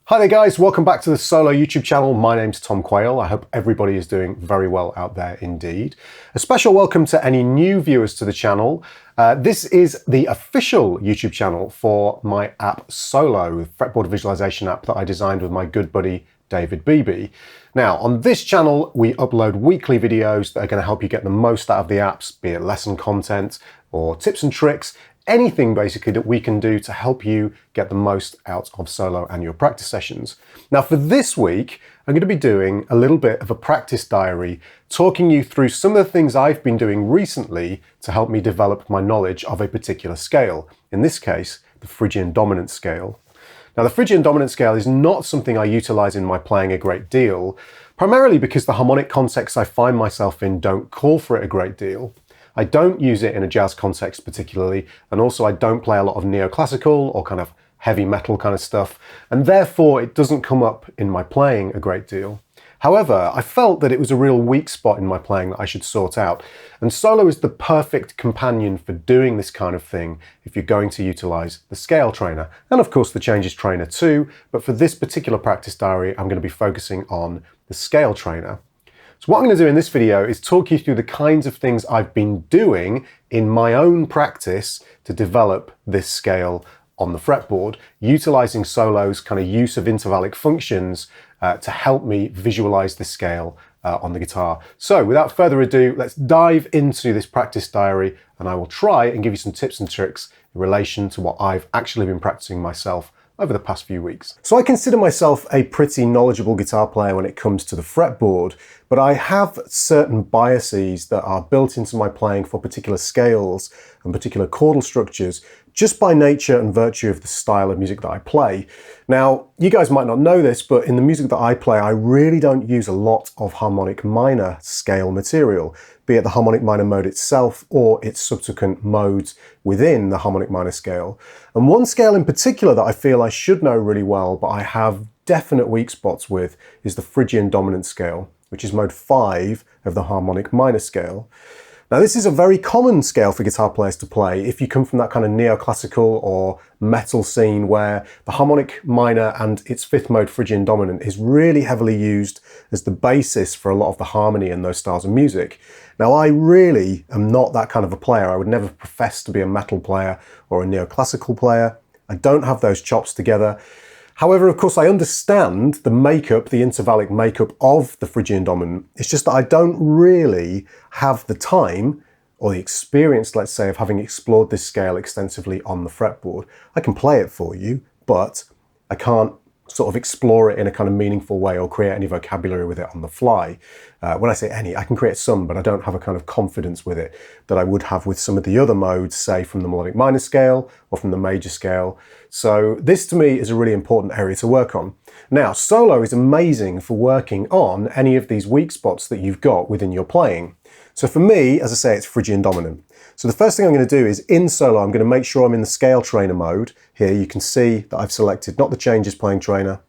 Hi there guys, welcome back to the solo YouTube channel. My name's Tom Quayle. I hope everybody is doing very well out there indeed. A special welcome to any new viewers to the channel. This is the official YouTube channel for my app Solo, the fretboard visualization app that I designed with my good buddy David Beebee. Now on this channel we upload weekly videos that are going to help you get the most out of the apps, be it lesson content or tips and tricks, anything basically that we can do to help you get the most out of Solo and your practice sessions. Now for this week, I'm going to be doing a little bit of a practice diary, talking you through some of the things I've been doing recently to help me develop my knowledge of a particular scale. In this case, the Phrygian Dominant scale. Now the Phrygian Dominant scale is not something I utilize in my playing a great deal, primarily because the harmonic contexts I find myself in don't call for it a great deal. I don't use it in a jazz context particularly, and also I don't play a lot of neoclassical or kind of heavy metal kind of stuff, and therefore it doesn't come up in my playing a great deal. However, I felt that it was a real weak spot in my playing that I should sort out, and Solo is the perfect companion for doing this kind of thing if you're going to utilize the scale trainer, and of course the changes trainer too, but for this particular practice diary I'm going to be focusing on the scale trainer. So what I'm going to do in this video is talk you through the kinds of things I've been doing in my own practice to develop this scale on the fretboard, utilizing Solo's kind of use of intervallic functions to help me visualize the scale on the guitar. So without further ado, let's dive into this practice diary and I will try and give you some tips and tricks in relation to what I've actually been practicing myself over the past few weeks. So I consider myself a pretty knowledgeable guitar player when it comes to the fretboard, but I have certain biases that are built into my playing for particular scales and particular chordal structures just by nature and virtue of the style of music that I play. Now, you guys might not know this, but in the music that I play, I really don't use a lot of harmonic minor scale material, be it the harmonic minor mode itself or its subsequent modes within the harmonic minor scale. And one scale in particular that I feel I should know really well, but I have definite weak spots with, is the Phrygian Dominant scale, which is mode 5 of the harmonic minor scale. Now this is a very common scale for guitar players to play if you come from that kind of neoclassical or metal scene where the harmonic minor and its fifth mode Phrygian Dominant is really heavily used as the basis for a lot of the harmony in those styles of music. Now I really am not that kind of a player. I would never profess to be a metal player or a neoclassical player. I don't have those chops together. However, of course, I understand the makeup, the intervallic makeup of the Phrygian Dominant. It's just that I don't really have the time or the experience, let's say, of having explored this scale extensively on the fretboard. I can play it for you, but I can't sort of explore it in a kind of meaningful way or create any vocabulary with it on the fly. When I say any, I can create some, but I don't have a kind of confidence with it that I would have with some of the other modes, say from the melodic minor scale or from the major scale. So this to me is a really important area to work on. Now, Solo is amazing for working on any of these weak spots that you've got within your playing. So for me, as I say, it's Phrygian Dominant. So the first thing I'm going to do is in Solo, I'm going to make sure I'm in the scale trainer mode. Here you can see that I've selected not the changes playing trainer,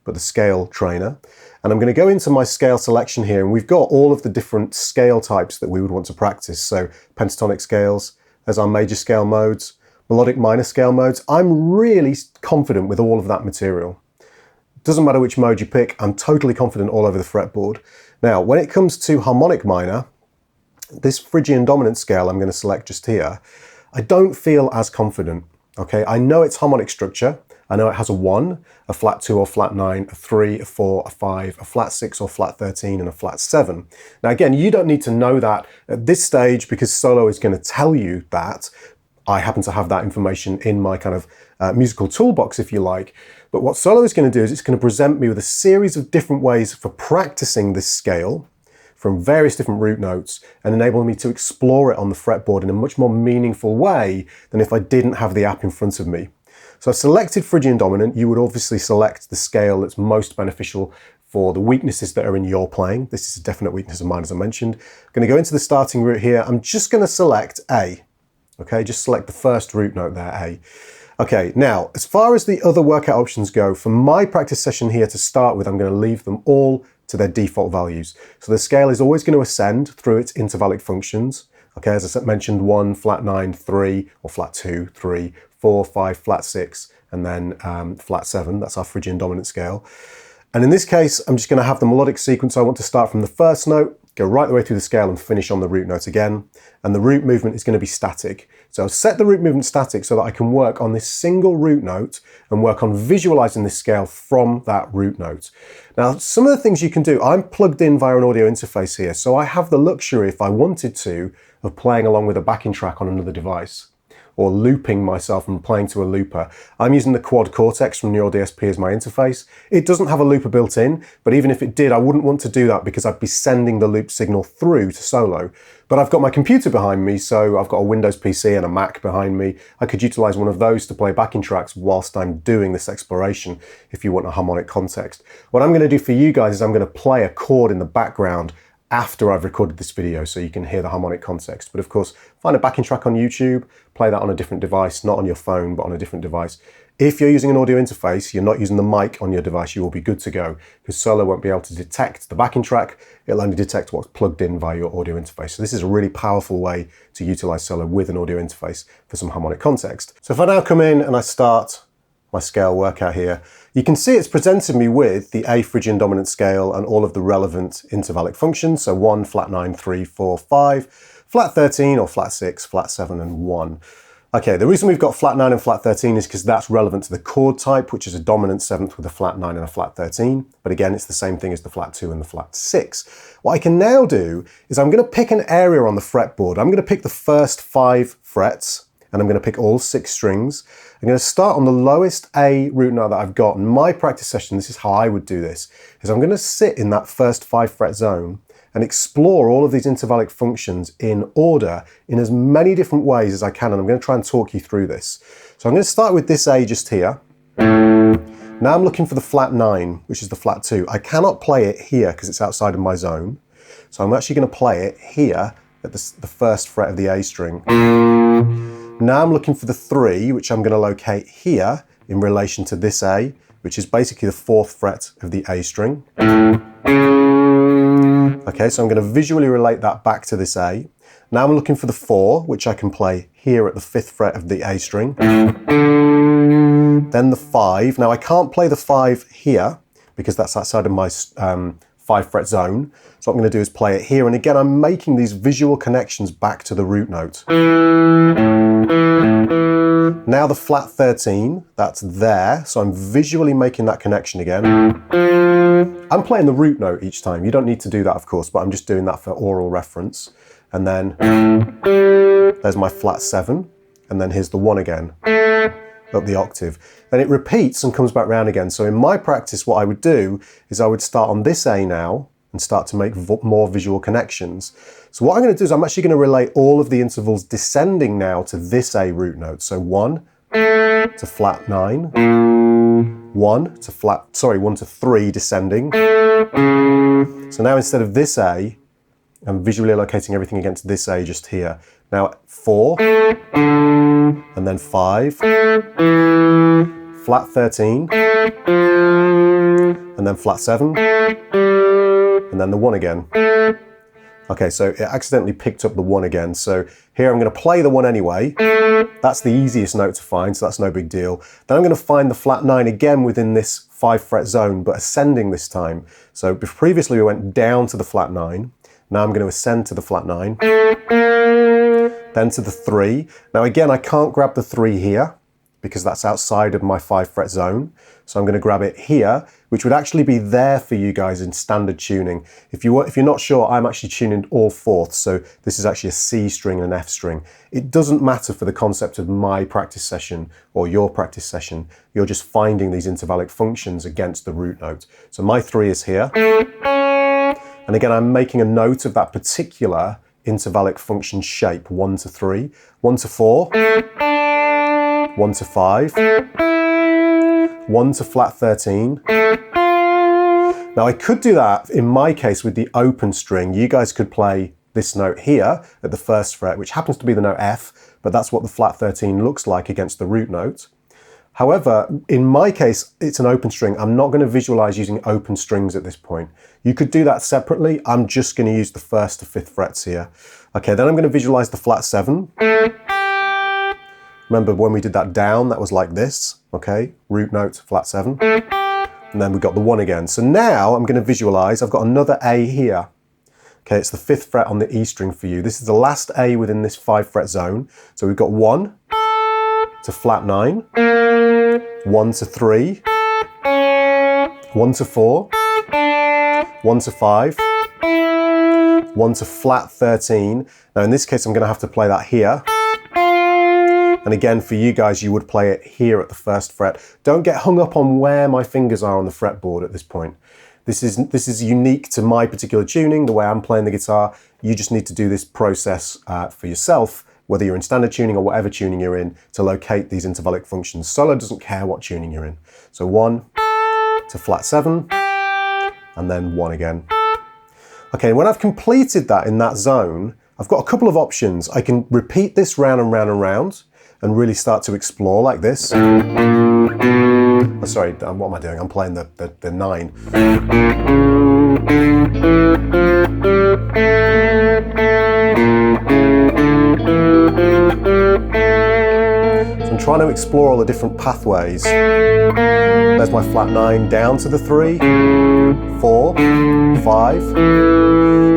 but the scale trainer. And I'm going to go into my scale selection here, and we've got all of the different scale types that we would want to practice. So pentatonic scales, there's our major scale modes, melodic minor scale modes. I'm really confident with all of that material. Doesn't matter which mode you pick, I'm totally confident all over the fretboard. Now, when it comes to harmonic minor, this Phrygian Dominant scale I'm going to select just here, I don't feel as confident. Okay, I know its harmonic structure. I know it has a 1, a flat 2 or flat 9, a 3, a 4, a 5, a flat 6 or flat 13, and a flat 7. Now again, you don't need to know that at this stage because Solo is going to tell you that. I happen to have that information in my kind of musical toolbox, if you like. But what Solo is going to do is it's going to present me with a series of different ways for practicing this scale from various different root notes and enable me to explore it on the fretboard in a much more meaningful way than if I didn't have the app in front of me. So I've selected Phrygian Dominant. You would obviously select the scale that's most beneficial for the weaknesses that are in your playing. This is a definite weakness of mine, as I mentioned. I'm going to go into the starting root here. I'm just going to select A. Okay, just select the first root note there, A. Okay, now, as far as the other workout options go, for my practice session here to start with, I'm going to leave them all to their default values. So the scale is always going to ascend through its intervallic functions. Okay, as I mentioned, 1, flat 9, 3, or flat 2, 3, 4, 5, flat 6, and then flat 7, that's our Phrygian Dominant scale. And in this case, I'm just going to have the melodic sequence. I want to start from the first note, go right the way through the scale and finish on the root note again. And the root movement is going to be static. So I'll set the root movement static so that I can work on this single root note and work on visualizing this scale from that root note. Now, some of the things you can do, I'm plugged in via an audio interface here. So I have the luxury, if I wanted to, of playing along with a backing track on another device, or looping myself and playing to a looper. I'm using the Quad Cortex from Neural DSP as my interface. It doesn't have a looper built in, but even if it did, I wouldn't want to do that because I'd be sending the loop signal through to Solo. But I've got my computer behind me, so I've got a Windows PC and a Mac behind me. I could utilize one of those to play backing tracks whilst I'm doing this exploration, if you want a harmonic context. What I'm going to do for you guys is I'm going to play a chord in the background after I've recorded this video so you can hear the harmonic context. But of course, find a backing track on YouTube, play that on a different device, not on your phone, but on a different device. If you're using an audio interface, you're not using the mic on your device, you will be good to go, because Solo won't be able to detect the backing track. It'll only detect what's plugged in via your audio interface. So this is a really powerful way to utilize Solo with an audio interface for some harmonic context. So if I now come in and I start my scale workout here, you can see it's presented me with the A Phrygian Dominant scale and all of the relevant intervallic functions. So 1, flat 9, 3, 4, 5, flat 13 or flat 6, flat 7 and 1. Okay, the reason we've got flat 9 and flat 13 is because that's relevant to the chord type, which is a dominant 7th with a flat 9 and a flat 13. But again, it's the same thing as the flat 2 and the flat 6. What I can now do is I'm going to pick an area on the fretboard. I'm going to pick the first 5 frets, and I'm going to pick all 6 strings. I'm going to start on the lowest A root note that I've got. In my practice session, this is how I would do this, is I'm going to sit in that first 5 fret zone and explore all of these intervallic functions in order in as many different ways as I can. And I'm going to try and talk you through this. So I'm going to start with this A just here. Now I'm looking for the flat 9, which is the flat 2. I cannot play it here because it's outside of my zone. So I'm actually going to play it here at the first fret of the A string. Now I'm looking for the 3, which I'm going to locate here in relation to this A, which is basically the 4th fret of the A string. Okay, so I'm going to visually relate that back to this A. Now I'm looking for the 4, which I can play here at the 5th fret of the A string. Then the 5. Now I can't play the 5 here because that's outside of my 5 fret zone. So what I'm going to do is play it here. And again, I'm making these visual connections back to the root note. Now the flat 13, that's there. So I'm visually making that connection again. I'm playing the root note each time. You don't need to do that, of course, but I'm just doing that for oral reference. And then there's my flat 7. And then here's the 1 again, up the octave. Then it repeats and comes back round again. So in my practice, what I would do is I would start on this A now and start to make more visual connections. So what I'm going to do is I'm actually going to relate all of the intervals descending now to this A root note. So 1 to flat 9, 1 to 3 descending. So now instead of this A, I'm visually locating everything against this A just here. Now 4, and then 5, flat 13, and then flat 7, and then the 1 again. Okay, so it accidentally picked up the 1 again. So here I'm going to play the 1 anyway. That's the easiest note to find, so that's no big deal. Then I'm going to find the flat 9 again within this 5 fret zone, but ascending this time. So previously we went down to the flat 9. Now I'm going to ascend to the flat 9. Then to the 3. Now again, I can't grab the 3 here because that's outside of my 5 fret zone. So I'm going to grab it here, which would actually be there for you guys in standard tuning. If you're not sure, I'm actually tuning all fourths. So this is actually a C string and an F string. It doesn't matter for the concept of my practice session or your practice session. You're just finding these intervallic functions against the root note. So my 3 is here. And again, I'm making a note of that particular intervallic function shape, 1 to 3, 1 to 4, 1 to 5, 1 to flat 13. Now I could do that in my case with the open string. You guys could play this note here at the first fret, which happens to be the note F, but that's what the flat 13 looks like against the root note. However, in my case, it's an open string. I'm not going to visualize using open strings at this point. You could do that separately. I'm just going to use the 1st to 5th frets here. Okay, then I'm going to visualize the flat 7. Remember when we did that down, that was like this, okay? Root note, flat 7. And then we got the 1 again. So now I'm going to visualize, I've got another A here. Okay, it's the 5th fret on the E string for you. This is the last A within this 5 fret zone. So we've got 1 to flat 9, 1 to 3, 1 to 4, 1 to 5, 1 to flat 13. Now in this case I'm going to have to play that here. And again, for you guys, you would play it here at the 1st fret. Don't get hung up on where my fingers are on the fretboard at this point. This is unique to my particular tuning, the way I'm playing the guitar. You just need to do this process for yourself, whether you're in standard tuning or whatever tuning you're in, to locate these intervallic functions. Solo doesn't care what tuning you're in. So 1 to flat 7, and then 1 again. Okay, when I've completed that in that zone, I've got a couple of options. I can repeat this round and round and round, and really start to explore like this. Oh, sorry, what am I doing? I'm playing the 9. So I'm trying to explore all the different pathways. There's my flat 9 down to the 3, 4, 5.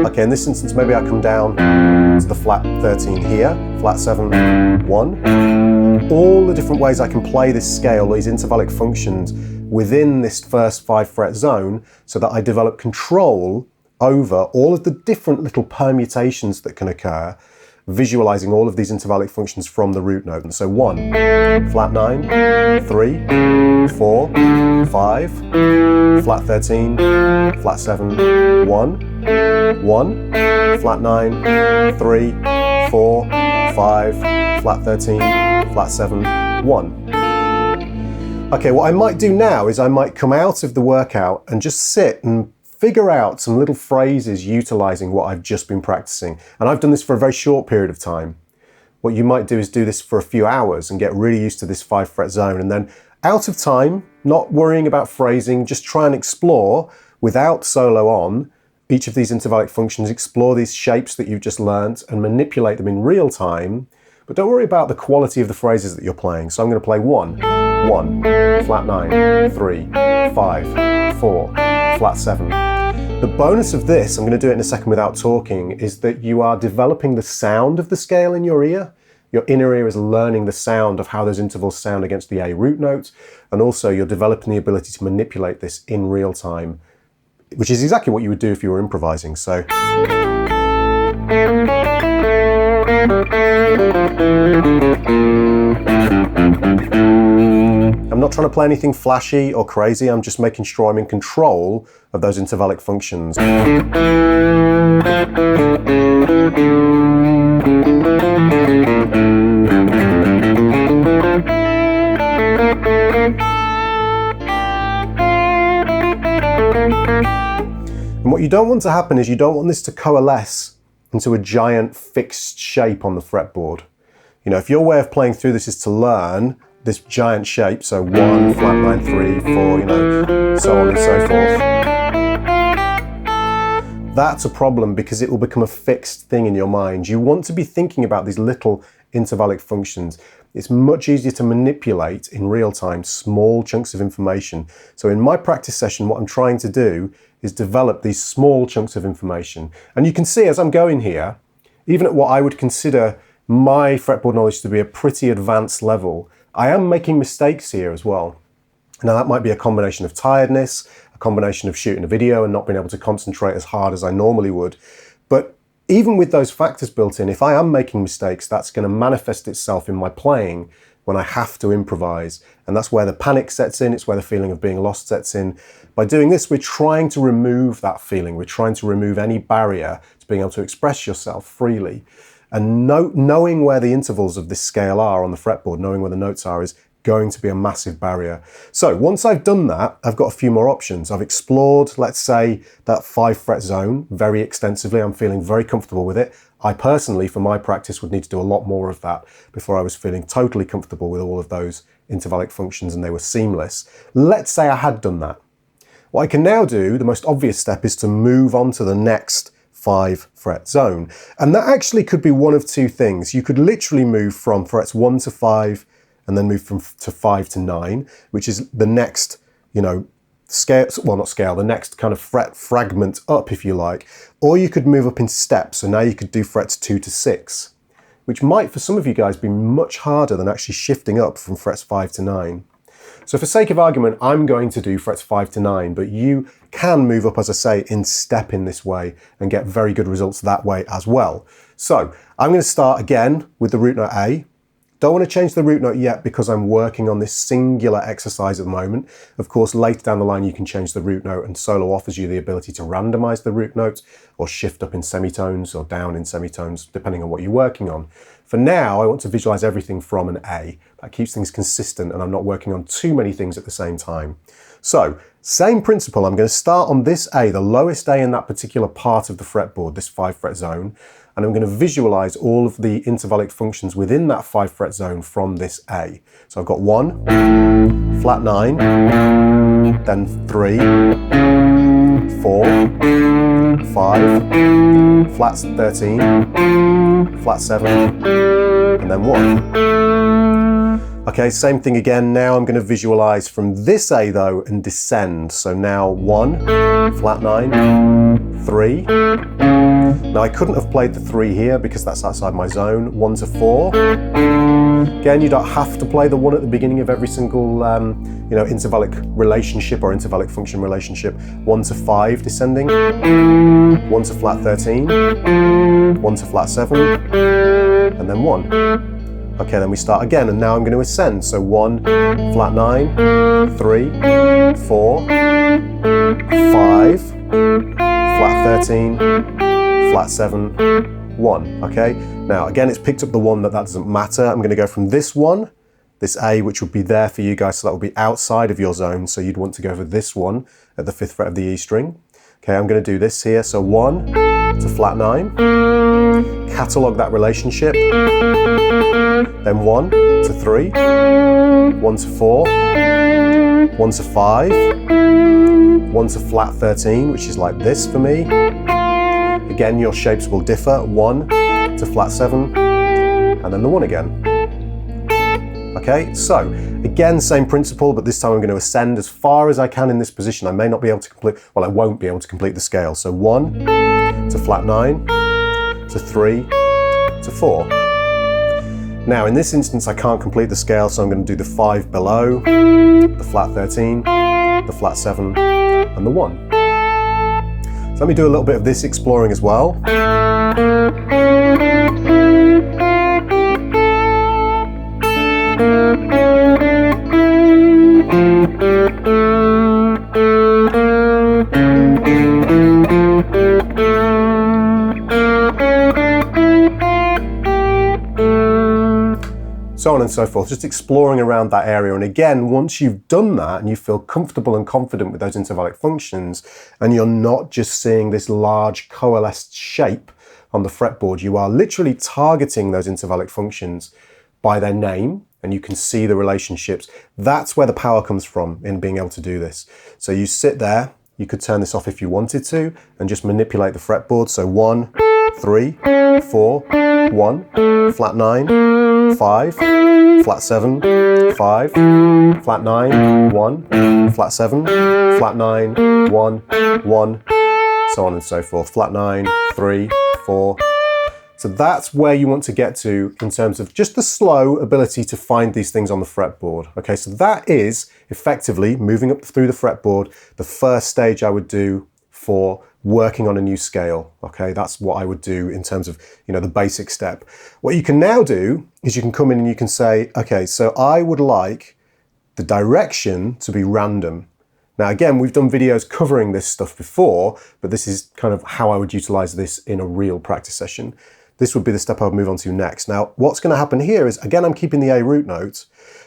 Okay, in this instance, maybe I come down to the flat 13 here, flat 7, 1. All the different ways I can play this scale, these intervallic functions within this first 5 fret zone, so that I develop control over all of the different little permutations that can occur, visualizing all of these intervallic functions from the root note. So 1, flat 9, 3, 4, 5, flat 13, flat 7, 1, 1, flat 9, 3, 4, 5, flat 13, flat 7, 1. Okay, what I might do now is I might come out of the workout and just sit and figure out some little phrases utilizing what I've just been practicing. And I've done this for a very short period of time. What you might do is do this for a few hours and get really used to this 5 fret zone, and then out of time, not worrying about phrasing, just try and explore without solo on each of these intervallic functions, explore these shapes that you've just learnt and manipulate them in real time. But don't worry about the quality of the phrases that you're playing. So I'm going to play 1, 1, flat 9, 3, 5, 4, flat 7. The bonus of this, I'm going to do it in a second without talking, is that you are developing the sound of the scale in your ear. Your inner ear is learning the sound of how those intervals sound against the A root note, and also you're developing the ability to manipulate this in real time, which is exactly what you would do if you were improvising. So I'm not trying to play anything flashy or crazy, I'm just making sure I'm in control of those intervallic functions. And what you don't want to happen is you don't want this to coalesce into a giant fixed shape on the fretboard. You know, if your way of playing through this is to learn this giant shape, so 1, flat 9, 3, 4, you know, so on and so forth, that's a problem because it will become a fixed thing in your mind. You want to be thinking about these little intervallic functions. It's much easier to manipulate in real time small chunks of information. So in my practice session, what I'm trying to do is develop these small chunks of information. And you can see as I'm going here, even at what I would consider my fretboard knowledge to be a pretty advanced level, I am making mistakes here as well. Now that might be a combination of tiredness, a combination of shooting a video and not being able to concentrate as hard as I normally would. But even with those factors built in, if I am making mistakes, that's going to manifest itself in my playing when I have to improvise. And that's where the panic sets in, it's where the feeling of being lost sets in. By doing this, we're trying to remove that feeling. We're trying to remove any barrier to being able to express yourself freely. And knowing where the intervals of this scale are on the fretboard, knowing where the notes are, is going to be a massive barrier. So once I've done that, I've got a few more options. I've explored, let's say, that 5 fret zone very extensively. I'm feeling very comfortable with it. I personally, for my practice, would need to do a lot more of that before I was feeling totally comfortable with all of those intervallic functions and they were seamless. Let's say I had done that. What I can now do, the most obvious step, is to move on to the next 5 fret zone. And that actually could be one of two things. You could literally move from frets 1 to 5 and then move to 5 to 9, which is the next, scale, well, not scale, the next kind of fret fragment up, if you like. Or you could move up in steps. So now you could do frets 2 to 6, which might, for some of you guys, be much harder than actually shifting up from frets 5 to 9. So for sake of argument, I'm going to do frets 5 to 9, but you can move up, as I say, in step in this way and get very good results that way as well. So I'm going to start again with the root note A. Don't want to change the root note yet because I'm working on this singular exercise at the moment. Of course, later down the line, you can change the root note, and solo offers you the ability to randomize the root notes or shift up in semitones or down in semitones, depending on what you're working on. For now, I want to visualize everything from an A. That keeps things consistent and I'm not working on too many things at the same time. So, same principle, I'm going to start on this A, the lowest A in that particular part of the fretboard, this 5 fret zone, and I'm going to visualize all of the intervallic functions within that 5 fret zone from this A. So I've got 1, flat 9, then 3, 4, 5, flat 13, flat 7, and then 1. Okay, same thing again. Now I'm going to visualize from this A though and descend. So now 1, flat 9, 3. Now I couldn't have played the 3 here because that's outside my zone. 1 to 4. Again, you don't have to play the 1 at the beginning of every single intervallic relationship or intervallic function relationship. 1 to 5 descending. 1 to flat 13. 1 to flat 7. And then 1. Okay, then we start again, and now I'm going to ascend. So 1, flat 9, 3, 4, 5, flat 13, flat 7, 1. Okay, now again, it's picked up the 1 that doesn't matter. I'm going to go from this one, this A, which would be there for you guys, so that would be outside of your zone. So you'd want to go for this one at the 5th fret of the E string. Okay, I'm going to do this here. So 1 to flat 9, catalogue that relationship. Then 1 to 3, 1 to 4, 1 to 5, 1 to flat 13, which is like this for me. Again, your shapes will differ. 1 to flat 7, and then the 1 again. Okay, so again, same principle, but this time I'm going to ascend as far as I can in this position. I may not be able to complete, well, I won't be able to complete the scale. So 1 to flat 9, to 3, to 4. Now in this instance I can't complete the scale, so I'm going to do the 5 below, the flat 13, the flat 7, and the 1. So let me do a little bit of this exploring as well. So on and so forth, just exploring around that area. And again, once you've done that and you feel comfortable and confident with those intervallic functions, and you're not just seeing this large coalesced shape on the fretboard, you are literally targeting those intervallic functions by their name, and you can see the relationships. That's where the power comes from in being able to do this. So you sit there, you could turn this off if you wanted to, and just manipulate the fretboard. So 1, 3, 4, 1, flat 9, 5, flat 7, 5, flat 9, 1, flat 7, flat 9, 1, 1, so on and so forth. Flat 9, 3, 4. So that's where you want to get to in terms of just the slow ability to find these things on the fretboard. Okay, so that is effectively moving up through the fretboard, the first stage I would do for working on a new scale. Okay, that's what I would do in terms of, the basic step. What you can now do is you can come in and you can say, okay, so I would like the direction to be random. Now, again, we've done videos covering this stuff before, but this is kind of how I would utilize this in a real practice session. This would be the step I would move on to next. Now, what's going to happen here is, again, I'm keeping the A root note,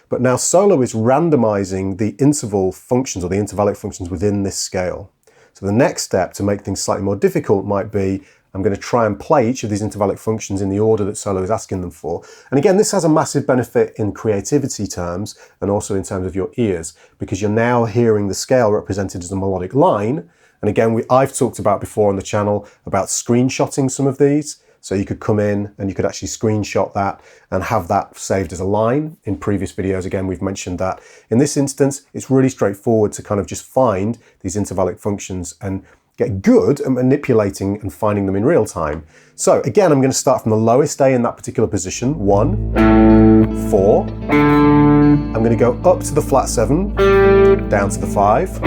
but now solo is randomizing the interval functions or the intervallic functions within this scale. So the next step to make things slightly more difficult might be, I'm going to try and play each of these intervallic functions in the order that solo is asking them for. And again, this has a massive benefit in creativity terms and also in terms of your ears, because you're now hearing the scale represented as a melodic line. And again, I've talked about before on the channel about screenshotting some of these. So you could come in and you could actually screenshot that and have that saved as a line. In previous videos, again, we've mentioned that. In this instance, it's really straightforward to kind of just find these intervallic functions and get good at manipulating and finding them in real time. So again, I'm going to start from the lowest A in that particular position, 1, 4. I'm going to go up to the flat 7, down to the 5.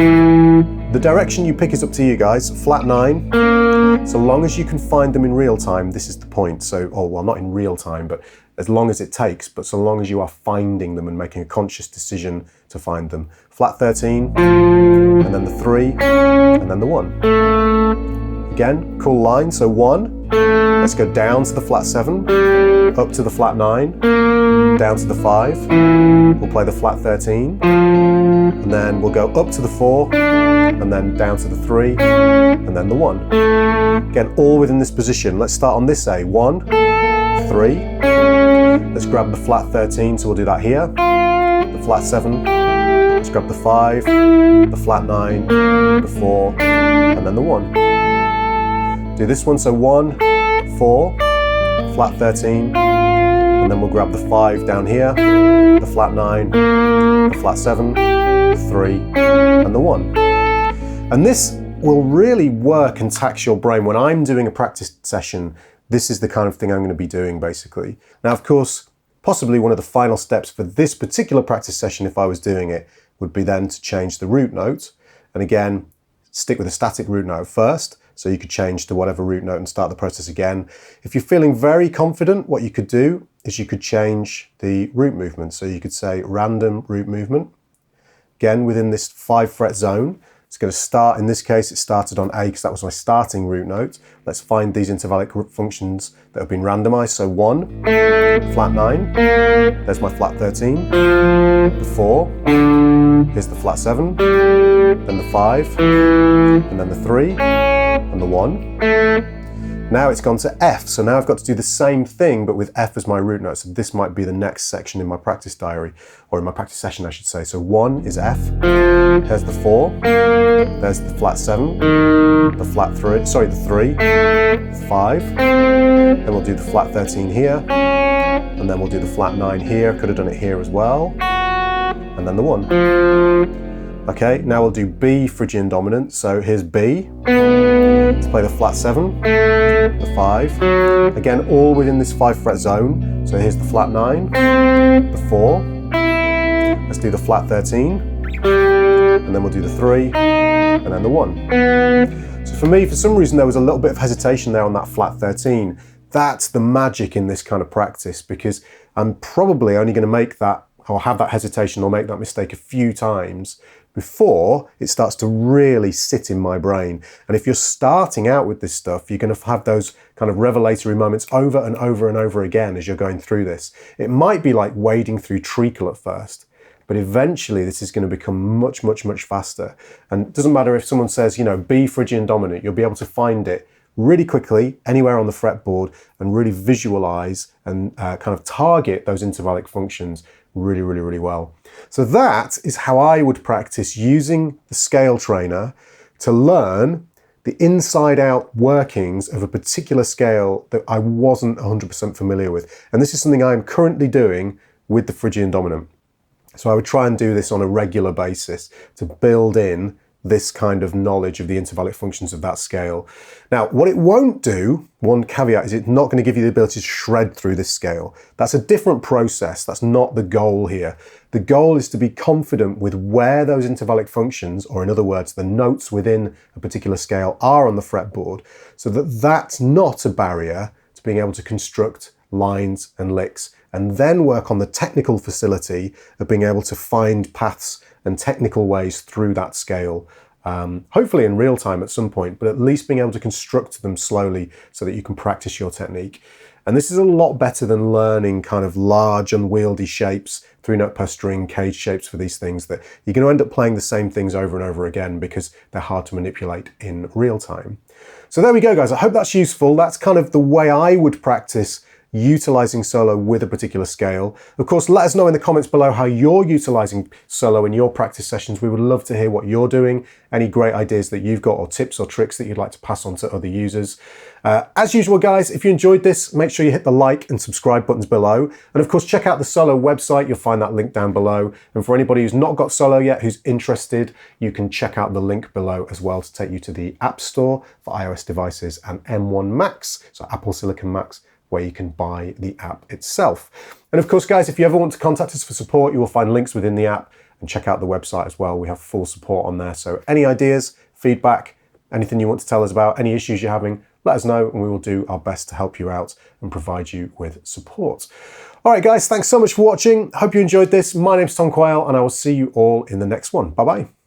The direction you pick is up to you guys, flat 9. So long as you can find them in real time, this is the point. So, well, not in real time, but as long as it takes, but so long as you are finding them and making a conscious decision to find them. Flat 13, and then the 3, and then the 1. Again, cool line, so 1. Let's go down to the flat 7, up to the flat 9, down to the 5. We'll play the flat 13, and then we'll go up to the 4, and then down to the 3, and then the 1. Again, all within this position. Let's start on this A. 1, 3. Let's grab the flat 13, so we'll do that here. The flat 7. Let's grab the 5, the flat 9, the 4, and then the 1. Do this one, so 1, 4, flat 13, and then we'll grab the 5 down here, the flat 9, the flat 7, the 3, and the 1. And this will really work and tax your brain. When I'm doing a practice session, this is the kind of thing I'm going to be doing, basically. Now, of course, possibly one of the final steps for this particular practice session, if I was doing it, would be then to change the root note. And again, stick with a static root note first, so you could change to whatever root note and start the process again. If you're feeling very confident, what you could do is you could change the root movement. So you could say random root movement. Again, within this 5 fret zone. It's going to start, in this case, it started on A because that was my starting root note. Let's find these intervallic functions that have been randomized. So 1, flat 9, there's my flat 13, the 4, here's the flat 7, then the 5, and then the 3, and the 1. Now it's gone to F, so now I've got to do the same thing, but with F as my root note. So this might be the next section in my practice diary, or in my practice session, I should say. So 1 is F, there's the 4, there's the flat 7, the flat 3, sorry, the 3, the 5, then we'll do the flat 13 here, and then we'll do the flat 9 here, could have done it here as well, and then the 1. Okay, now we'll do B Phrygian Dominant, so here's B. Let's play the flat 7, the 5, again all within this 5 fret zone. So here's the flat 9, the 4, let's do the flat 13, and then we'll do the 3, and then the 1. So for me, for some reason, there was a little bit of hesitation there on that flat 13. That's the magic in this kind of practice, because I'm probably only going to make that, or have that hesitation or make that mistake a few times before it starts to really sit in my brain. And if you're starting out with this stuff, you're going to have those kind of revelatory moments over and over and over again as you're going through this. It might be like wading through treacle at first, but eventually this is going to become much, much, much faster. And it doesn't matter if someone says, you know, B Phrygian Dominant, you'll be able to find it really quickly anywhere on the fretboard and really visualize and kind of target those intervallic functions really, really, really well. So that is how I would practice using the scale trainer to learn the inside-out workings of a particular scale that I wasn't 100% familiar with. And this is something I'm currently doing with the Phrygian Dominant. So I would try and do this on a regular basis to build in this kind of knowledge of the intervallic functions of that scale. Now, what it won't do, one caveat, is it's not going to give you the ability to shred through this scale. That's a different process. That's not the goal here. The goal is to be confident with where those intervallic functions, or in other words, the notes within a particular scale, are on the fretboard, so that that's not a barrier to being able to construct lines and licks, and then work on the technical facility of being able to find paths and technical ways through that scale, hopefully in real time at some point, but at least being able to construct them slowly so that you can practice your technique. And this is a lot better than learning kind of large, unwieldy shapes, 3-note per string, cage shapes for these things that you're going to end up playing the same things over and over again because they're hard to manipulate in real time. So there we go, guys. I hope that's useful. That's kind of the way I would practice utilizing solo with a particular scale. Of course, let us know in the comments below how you're utilizing solo in your practice sessions. We would love to hear what you're doing, any great ideas that you've got, or tips or tricks that you'd like to pass on to other users. As usual, guys, if you enjoyed this, make sure you hit the like and subscribe buttons below. And of course, check out the Solo website. You'll find that link down below. And for anybody who's not got Solo yet, who's interested, you can check out the link below as well to take you to the App Store for iOS devices and M1 Macs, so Apple Silicon Macs, where you can buy the app itself. And of course, guys, if you ever want to contact us for support, you will find links within the app, and check out the website as well. We have full support on there. So any ideas, feedback, anything you want to tell us about, any issues you're having, let us know and we will do our best to help you out and provide you with support. All right, guys, thanks so much for watching. Hope you enjoyed this. My name's Tom Quayle and I will see you all in the next one. Bye-bye.